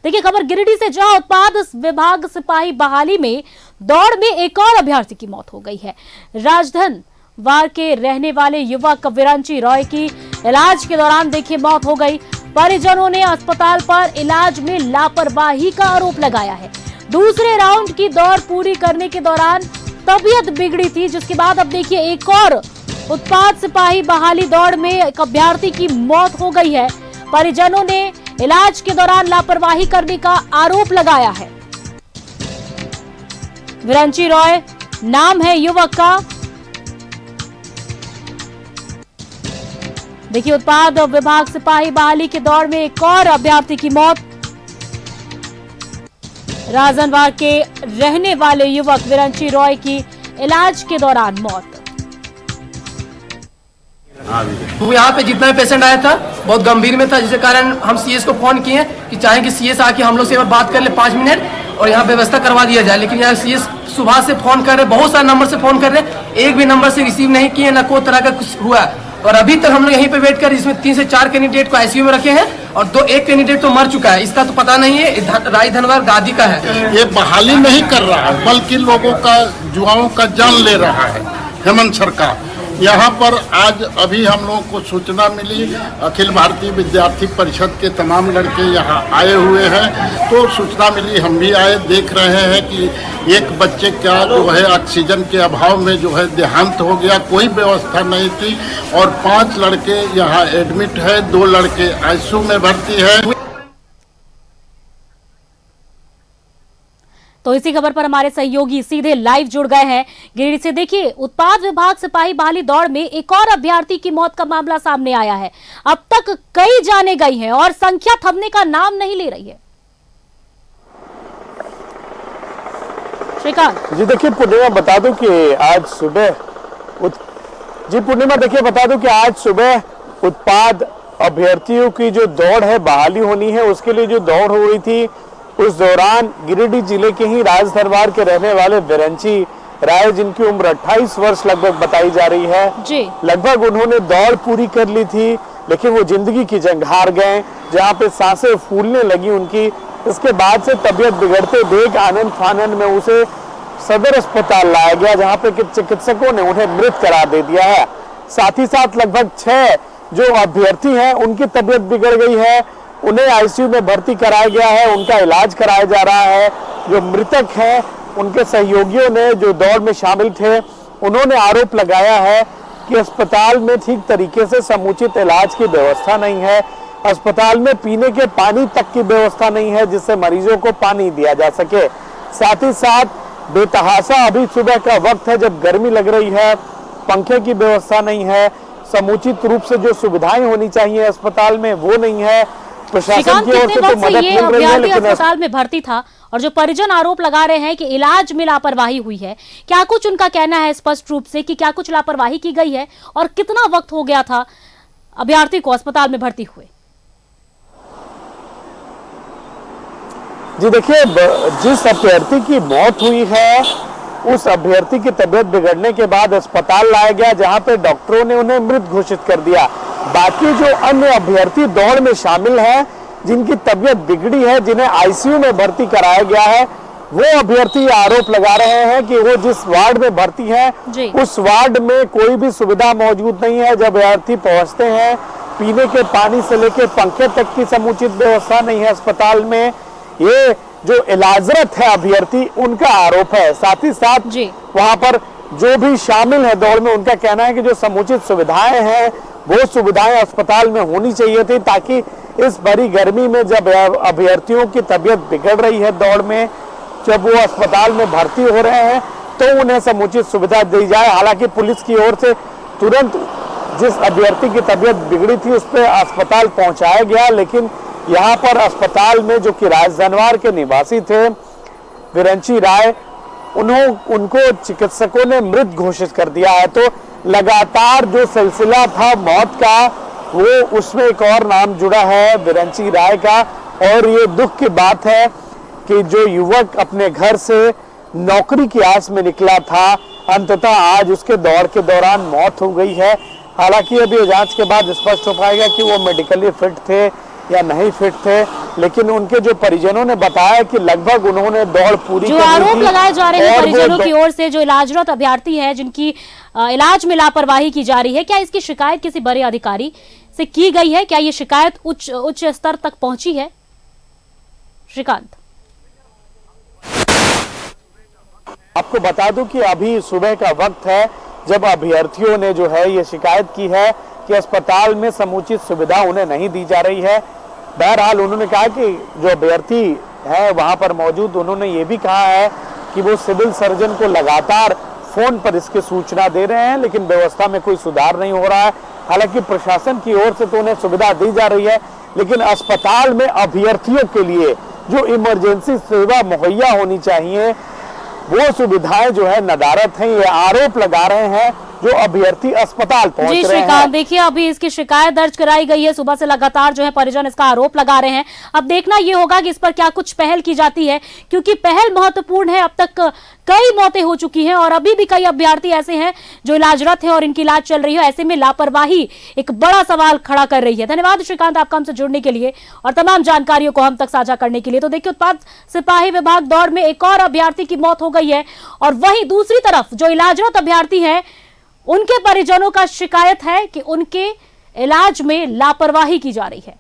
देखिए खबर गिरिडीह से, जहां उत्पाद विभाग सिपाही बहाली में दौड़ में एक और अभ्यर्थी की मौत हो गई है। राजधन वार के रहने वाले युवक विरंची रॉय की इलाज के दौरान देखिए मौत हो गई। परिजनों ने अस्पताल पर इलाज में लापरवाही का आरोप लगाया है। दूसरे राउंड की दौड़ पूरी करने के दौरान तबीयत बिगड़ी थी, जिसके बाद अब देखिए एक और उत्पाद सिपाही बहाली दौड़ में एक अभ्यर्थी की मौत हो गई है। परिजनों ने इलाज के दौरान लापरवाही करने का आरोप लगाया है। विरंची रॉय नाम है युवक का। देखिए उत्पाद विभाग सिपाही बहाली की दौड़ में एक और अभ्यर्थी की मौत। राजनवार के रहने वाले युवक विरंची रॉय की इलाज के दौरान मौत। तो यहाँ पे जितना भी पेशेंट आया था बहुत गंभीर में था, जिसके कारण हम सीएस को फोन किए कि चाहें कि सीएस आके हम लोग से बात कर ले 5 मिनट और यहाँ व्यवस्था करवा दिया जाए। लेकिन यहाँ सीएस सुबह से फोन कर रहे, बहुत सारे नंबर से फोन कर रहे, एक भी नंबर से रिसीव नहीं किए, ना कोई तरह का कुछ हुआ। और अभी तक हम लोग यहीं पे वेट कर, जिसमें 3 से 4 कैंडिडेट को आईसीयू में रखे हैं और एक कैंडिडेट तो मर चुका है। इसका तो पता नहीं है, राजधनवार गादी का है। ये बहाली नहीं कर रहा है, बल्कि लोगों का, युवाओं का जान ले रहा है हेमंत सरकार। यहाँ पर आज अभी हम लोगों को सूचना मिली, अखिल भारतीय विद्यार्थी परिषद के तमाम लड़के यहाँ आए हुए हैं, तो सूचना मिली, हम भी आए, देख रहे हैं कि एक बच्चे का जो है ऑक्सीजन के अभाव में जो है देहांत हो गया, कोई व्यवस्था नहीं थी। और 5 लड़के यहाँ एडमिट है, 2 लड़के आईसीयू में भर्ती है। तो इसी खबर पर हमारे सहयोगी सीधे लाइव जुड़ गए हैं गिरिडीह से। देखिए उत्पाद विभाग सिपाही बहाली दौड़ में एक और अभ्यर्थी की मौत का मामला सामने आया है। अब तक कई जाने गई हैं और संख्या थमने का नाम नहीं ले रही है। श्रीकांत जी देखिए पूर्णिमा बता दूं कि आज सुबह उत्पाद अभ्यर्थियों की जो दौड़ है बहाली होनी है, उसके लिए जो दौड़ हो रही थी, उस दौरान गिरिडीह जिले के ही राजदरबार के रहने वाले विरंची राय, जिनकी उम्र 28 वर्ष लगभग बताई जा रही है जी, लगभग उन्होंने दौड़ पूरी कर ली थी, लेकिन वो जिंदगी की जंग हार गए, जहां पे सांसें फूलने लगी उनकी। इसके बाद से तबीयत बिगड़ते देख आनंद फानन में उसे सदर अस्पताल लाया गया, जहां पे चिकित्सकों ने उन्हें मृत करार दे दिया है। साथ ही साथ लगभग 6 जो अभ्यर्थी हैं उनकी तबीयत बिगड़ गई है, उन्हें आईसीयू में भर्ती कराया गया है, उनका इलाज कराया जा रहा है। जो मृतक हैं उनके सहयोगियों ने, जो दौड़ में शामिल थे, उन्होंने आरोप लगाया है कि अस्पताल में ठीक तरीके से समुचित इलाज की व्यवस्था नहीं है, अस्पताल में पीने के पानी तक की व्यवस्था नहीं है जिससे मरीजों को पानी दिया जा सके। साथ ही साथ बेतहाशा अभी सुबह का वक्त है जब गर्मी लग रही है, पंखे की व्यवस्था नहीं है, समुचित रूप से जो सुविधाएं होनी चाहिए अस्पताल में वो नहीं है। प्रशासन की ओर से तो मदद मिल रही है, लेकिन अस्पताल में भर्ती था और जो परिजन आरोप लगा रहे हैं कि इलाज में लापरवाही हुई है, क्या कुछ उनका कहना है स्पष्ट रूप से कि क्या कुछ लापरवाही की गई है और कितना वक्त हो गया था अभ्यर्थी को अस्पताल में भर्ती हुए? जी देखिए, जिस अभ्यर्थी की मौत हुई है उस अभ्यर्थी की तबीयत बिगड़ने के बाद अस्पताल लाया गया, जहां पे डॉक्टरों ने उन्हें मृत घोषित कर दिया। बाकी जो अन्य अभ्यर्थी दौड़ में शामिल हैं, जिनकी तबीयत बिगड़ी है, जिन्हें आईसीयू में भर्ती कराया गया है, वो अभ्यर्थी आरोप लगा रहे हैं कि वो जिस वार्ड में भर्ती हैं उस वार्ड में कोई भी सुविधा मौजूद नहीं है। जब अभ्यर्थी पहुंचते हैं, पीने के पानी से लेकर पंखे तक की समुचित व्यवस्था नहीं है अस्पताल में। ये जो इलाजरत है अभ्यर्थी, उनका आरोप है। साथ ही साथ वहां पर जो भी शामिल है दौड़ में, उनका कहना है कि जो समुचित सुविधाएं हैं वो सुविधाएं अस्पताल में होनी चाहिए थी, ताकि इस बड़ी गर्मी में जब अभ्यर्थियों की तबीयत बिगड़ रही है दौड़ में, जब वो अस्पताल में भर्ती हो रहे हैं तो उन्हें समुचित सुविधा दी जाए। हालांकि पुलिस की ओर से तुरंत जिस अभ्यर्थी की तबीयत बिगड़ी थी उस पर अस्पताल पहुंचाया गया, लेकिन यहाँ पर अस्पताल में जो कि राजधनवार के निवासी थे विरंची राय, उनको चिकित्सकों ने मृत घोषित कर दिया है। तो लगातार जो सिलसिला था मौत का, वो उसमें एक और नाम जुड़ा है विरंची राय का। और ये दुख की बात है कि जो युवक अपने घर से नौकरी की आस में निकला था, अंततः आज उसके दौड़ के दौरान मौत हो गई है। हालांकि अभी जांच के बाद स्पष्ट हो पाएगा कि वो मेडिकली फिट थे या नहीं फिट थे, लेकिन उनके जो परिजनों ने बताया कि लगभग उन्होंने दौड़ पूरी जो कर ली आरोप थी लगाए जा रहे हैं और वो परिजनों की ओर से, जो इलाजरत अभ्यर्थी है जिनकी इलाज में लापरवाही की जा रही है, क्या इसकी शिकायत किसी बड़े अधिकारी से की गई है? क्या ये शिकायत उच्च स्तर तक पहुंची है? श्रीकांत, आपको बता दूं कि अभी सुबह का वक्त है जब अभ्यर्थियों ने जो है ये शिकायत की है कि अस्पताल में समुचित सुविधा उन्हें नहीं दी जा रही है। बहरहाल उन्होंने कहा कि जो अभ्यर्थी है वहां पर मौजूद, उन्होंने ये भी कहा है कि वो सिविल सर्जन को लगातार फोन पर इसकी सूचना दे रहे हैं, लेकिन व्यवस्था में कोई सुधार नहीं हो रहा है। हालांकि प्रशासन की ओर से तो उन्हें सुविधा दी जा रही है, लेकिन अस्पताल में अभ्यर्थियों के लिए जो इमरजेंसी सेवा मुहैया होनी चाहिए वो सुविधाएं जो है नदारत हैं। ये आरोप लगा रहे हैं जो अभ्यर्थी अस्पताल पहुंच जी रहे हैं। श्रीकांत, देखिए अभी इसकी शिकायत दर्ज कराई गई है, सुबह से लगातार जो है परिजन इसका आरोप लगा रहे हैं। अब देखना ये होगा कि इस पर क्या कुछ पहल की जाती है, क्योंकि पहल महत्वपूर्ण है। अब तक कई मौतें हो चुकी हैं और अभी भी कई अभ्यर्थी ऐसे हैं जो इलाजरत हैं और इनकी इलाज चल रही है। ऐसे में लापरवाही एक बड़ा सवाल खड़ा कर रही है। धन्यवाद श्रीकांत आपका हमसे जुड़ने के लिए और तमाम जानकारियों को हम तक साझा करने के लिए। तो देखिए, उत्पाद सिपाही विभाग दौड़ में एक और अभ्यर्थी की मौत हो गई है और वहीं दूसरी तरफ जो इलाजरत अभ्यर्थी हैं उनके परिजनों का शिकायत है कि उनके इलाज में लापरवाही की जा रही है।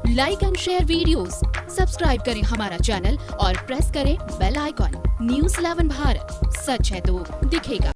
Like and share videos, subscribe करें हमारा चैनल और प्रेस करें बेल आइकॉन। न्यूज़ 11 भारत, सच है तो दिखेगा।